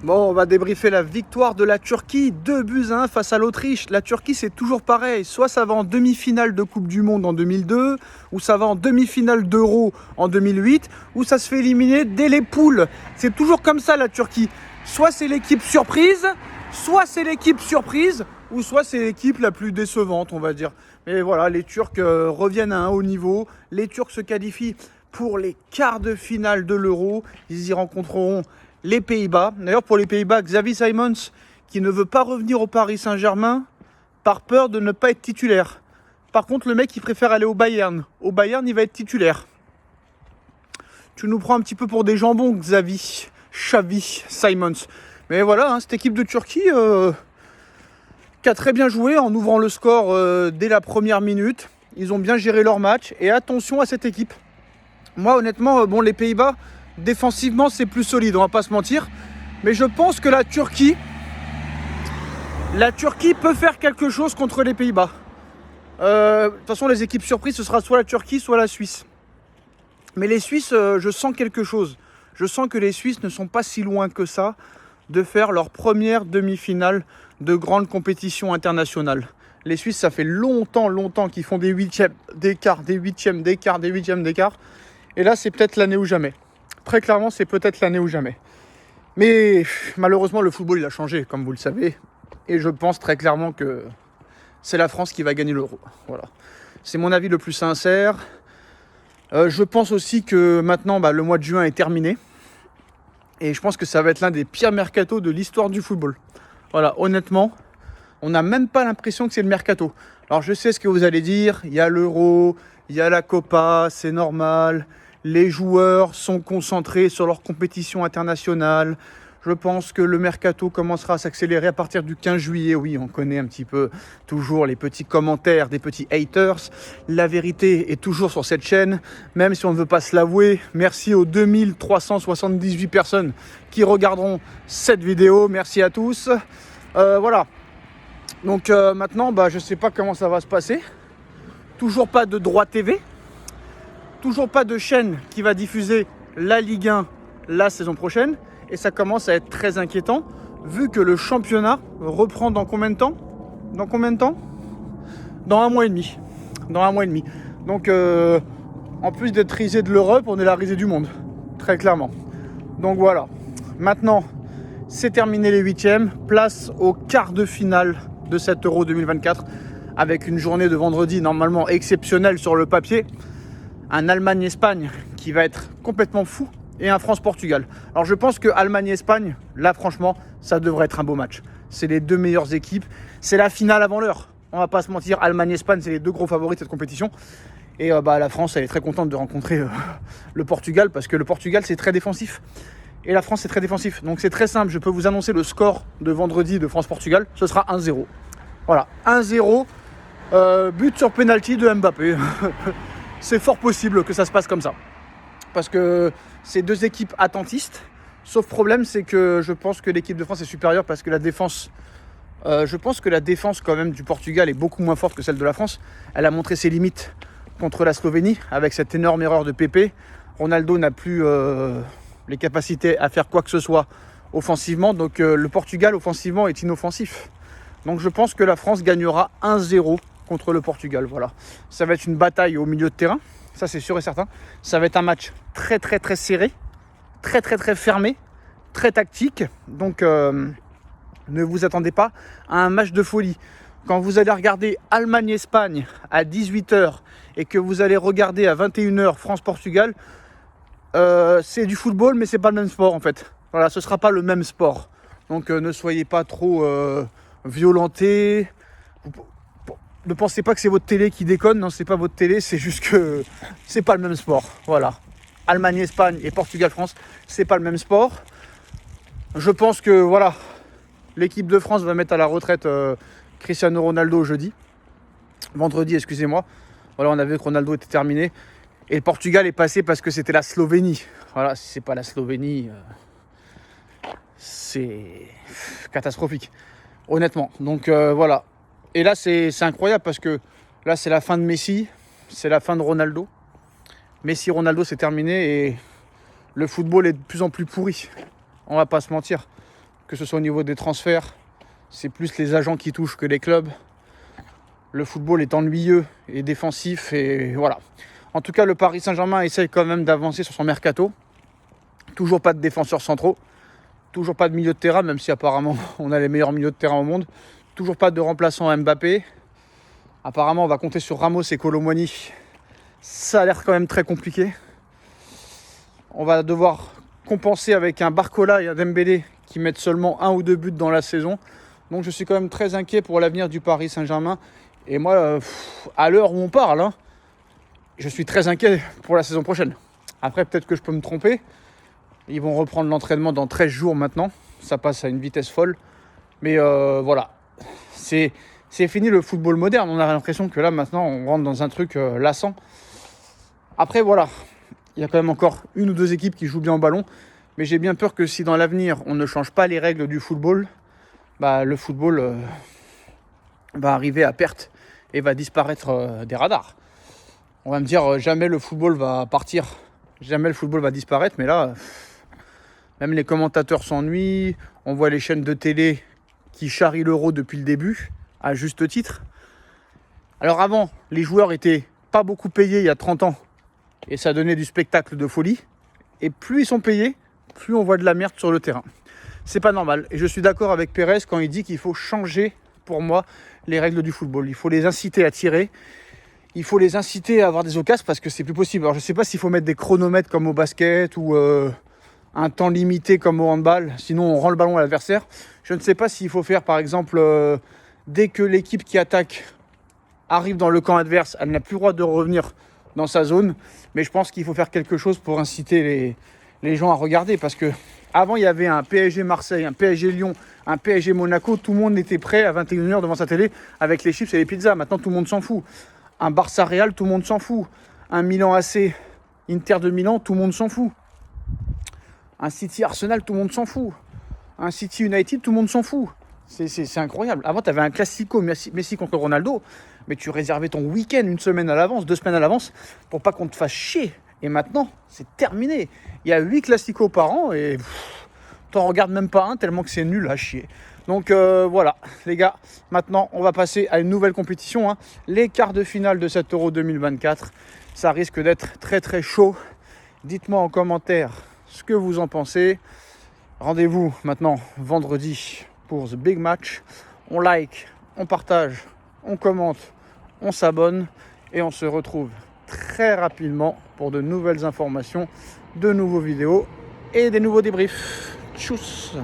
Bon, on va débriefer la victoire de la Turquie, 2-1 face à l'Autriche. La Turquie, c'est toujours pareil. Soit ça va en demi-finale de Coupe du Monde en 2002, ou ça va en demi-finale d'Euro en 2008, ou ça se fait éliminer dès les poules. C'est toujours comme ça, la Turquie. Soit c'est l'équipe surprise, ou soit c'est l'équipe la plus décevante, on va dire. Mais voilà, les Turcs reviennent à un haut niveau. Les Turcs se qualifient pour les quarts de finale de l'Euro. Ils y rencontreront les Pays-Bas. D'ailleurs, pour les Pays-Bas, Xavi Simons, qui ne veut pas revenir au Paris Saint-Germain par peur de ne pas être titulaire. Par contre, le mec, il préfère aller au Bayern. Au Bayern, il va être titulaire. Tu nous prends un petit peu pour des jambons, Xavi Simons. Mais voilà, cette équipe de Turquie qui a très bien joué en ouvrant le score dès la première minute. Ils ont bien géré leur match. Et attention à cette équipe. Moi, honnêtement, les Pays-Bas, défensivement, c'est plus solide, on va pas se mentir. Mais je pense que la Turquie peut faire quelque chose contre les Pays-Bas. De toute façon, les équipes surprises, ce sera soit la Turquie, soit la Suisse. Mais les Suisses, je sens quelque chose. Je sens que les Suisses ne sont pas si loin que ça de faire leur première demi-finale de grande compétition internationale. Les Suisses, ça fait longtemps qu'ils font des huitièmes d'écart. Et là, c'est peut-être l'année ou jamais. Très clairement, c'est peut-être l'année ou jamais. Mais malheureusement, le football, il a changé, comme vous le savez. Et je pense très clairement que c'est la France qui va gagner l'Euro. Voilà. C'est mon avis le plus sincère. Je pense aussi que maintenant, le mois de juin est terminé. Et je pense que ça va être l'un des pires mercatos de l'histoire du football. Voilà, honnêtement, on n'a même pas l'impression que c'est le mercato. Alors je sais ce que vous allez dire, il y a l'Euro, il y a la Copa, c'est normal. Les joueurs sont concentrés sur leur compétition internationale. Je pense que le mercato commencera à s'accélérer à partir du 15 juillet. Oui, on connaît un petit peu toujours les petits commentaires des petits haters. La vérité est toujours sur cette chaîne, même si on ne veut pas se l'avouer. Merci aux 2378 personnes qui regarderont cette vidéo. Merci à tous. Voilà. Donc maintenant, je ne sais pas comment ça va se passer. Toujours pas de droit TV. Toujours pas de chaîne qui va diffuser la Ligue 1 la saison prochaine. Et ça commence à être très inquiétant, vu que le championnat reprend dans combien de temps ? Dans un mois et demi. Donc, en plus d'être risé de l'Europe, on est la risée du monde, très clairement. Donc voilà. Maintenant, c'est terminé les huitièmes. Place au quart de finale de cet Euro 2024, avec une journée de vendredi normalement exceptionnelle sur le papier. Un Allemagne-Espagne qui va être complètement fou. Et un France-Portugal. Alors je pense que Allemagne-Espagne, là franchement, ça devrait être un beau match. C'est les deux meilleures équipes. C'est la finale avant l'heure. On va pas se mentir, Allemagne-Espagne, c'est les deux gros favoris de cette compétition. Et la France, elle est très contente de rencontrer le Portugal, parce que le Portugal, c'est très défensif. Et la France, c'est très défensif. Donc c'est très simple, je peux vous annoncer le score de vendredi de France-Portugal. Ce sera 1-0. Voilà, 1-0, but sur penalty de Mbappé. C'est fort possible que ça se passe comme ça. Parce que c'est deux équipes attentistes. Sauf problème, c'est que je pense que l'équipe de France est supérieure parce que la défense... je pense que la défense quand même du Portugal est beaucoup moins forte que celle de la France. Elle a montré ses limites contre la Slovénie avec cette énorme erreur de Pépé. Ronaldo n'a plus les capacités à faire quoi que ce soit offensivement. Donc le Portugal offensivement est inoffensif. Donc je pense que la France gagnera 1-0 contre le Portugal. Voilà. Ça va être une bataille au milieu de terrain. Ça, c'est sûr et certain. Ça va être un match très serré, très fermé, très tactique. Donc, ne vous attendez pas à un match de folie. Quand vous allez regarder Allemagne-Espagne à 18h et que vous allez regarder à 21h France-Portugal, c'est du football, mais c'est pas le même sport en fait. Voilà, ce sera pas le même sport. Donc, ne soyez pas trop violentés. Ne pensez pas que c'est votre télé qui déconne, non, c'est pas votre télé, c'est juste que c'est pas le même sport. Voilà. Allemagne-Espagne et Portugal-France, c'est pas le même sport. Je pense que voilà, l'équipe de France va mettre à la retraite Cristiano Ronaldo vendredi, excusez-moi. Voilà, on avait vu que Ronaldo était terminé. Et le Portugal est passé parce que c'était la Slovénie. Voilà, si c'est pas la Slovénie, c'est catastrophique, honnêtement. Donc voilà. Et là, c'est incroyable parce que là, c'est la fin de Messi, c'est la fin de Ronaldo. Messi, Ronaldo, c'est terminé et le football est de plus en plus pourri. On va pas se mentir. que ce soit au niveau des transferts, c'est plus les agents qui touchent que les clubs. Le football est ennuyeux et défensif et voilà. En tout cas, le Paris Saint-Germain essaye quand même d'avancer sur son mercato. Toujours pas de défenseurs centraux, toujours pas de milieu de terrain, même si apparemment on a les meilleurs milieux de terrain au monde. Toujours pas de remplaçant à Mbappé. Apparemment, on va compter sur Ramos et Kolo Muani. Ça a l'air quand même très compliqué. On va devoir compenser avec un Barcola et un Dembélé qui mettent seulement 1 ou 2 buts dans la saison. Donc je suis quand même très inquiet pour l'avenir du Paris Saint-Germain. Et moi, à l'heure où on parle, je suis très inquiet pour la saison prochaine. Après, peut-être que je peux me tromper. Ils vont reprendre l'entraînement dans 13 jours maintenant. Ça passe à une vitesse folle. Mais voilà, c'est fini le football moderne. On a l'impression que là, maintenant, on rentre dans un truc lassant. Après, voilà, il y a quand même encore 1 ou 2 équipes qui jouent bien au ballon. Mais j'ai bien peur que si dans l'avenir, on ne change pas les règles du football, le football va arriver à perte et va disparaître des radars. On va me dire, jamais le football va partir, jamais le football va disparaître. Mais là, même les commentateurs s'ennuient. On voit les chaînes de télé qui charrient l'euro depuis le début, à juste titre. Alors avant, les joueurs étaient pas beaucoup payés il y a 30 ans. Et ça donnait du spectacle de folie. Et plus ils sont payés, plus on voit de la merde sur le terrain. C'est pas normal. Et je suis d'accord avec Pérez quand il dit qu'il faut changer, pour moi, les règles du football. Il faut les inciter à tirer. Il faut les inciter à avoir des occasions parce que c'est plus possible. Alors je sais pas s'il faut mettre des chronomètres comme au basket ou un temps limité comme au handball. Sinon on rend le ballon à l'adversaire. Je ne sais pas s'il faut faire par exemple dès que l'équipe qui attaque arrive dans le camp adverse, elle n'a plus le droit de revenir dans sa zone. Mais je pense qu'il faut faire quelque chose pour inciter les gens à regarder. Parce que avant, il y avait un PSG Marseille, un PSG Lyon, un PSG Monaco. Tout le monde était prêt à 21h devant sa télé avec les chips et les pizzas. Maintenant, tout le monde s'en fout. Un Barça Real, tout le monde s'en fout. Un Milan AC, Inter de Milan, tout le monde s'en fout. Un City Arsenal, tout le monde s'en fout. Un City United, tout le monde s'en fout. C'est incroyable. Avant, tu avais un Classico Messi contre Ronaldo, mais tu réservais ton week-end 1 semaine à l'avance, 2 semaines à l'avance, pour pas qu'on te fasse chier. Et maintenant, c'est terminé. Il y a 8 Classicos par an et t'en regardes même pas un tellement que c'est nul à chier. Donc voilà, les gars, maintenant, on va passer à une nouvelle compétition. Les quarts de finale de cet Euro 2024. Ça risque d'être très très chaud. Dites-moi en commentaire ce que vous en pensez. Rendez-vous maintenant vendredi pour The Big Match. On like, on partage, on commente, on s'abonne et on se retrouve très rapidement pour de nouvelles informations, de nouveaux vidéos et des nouveaux débriefs. Tchuss!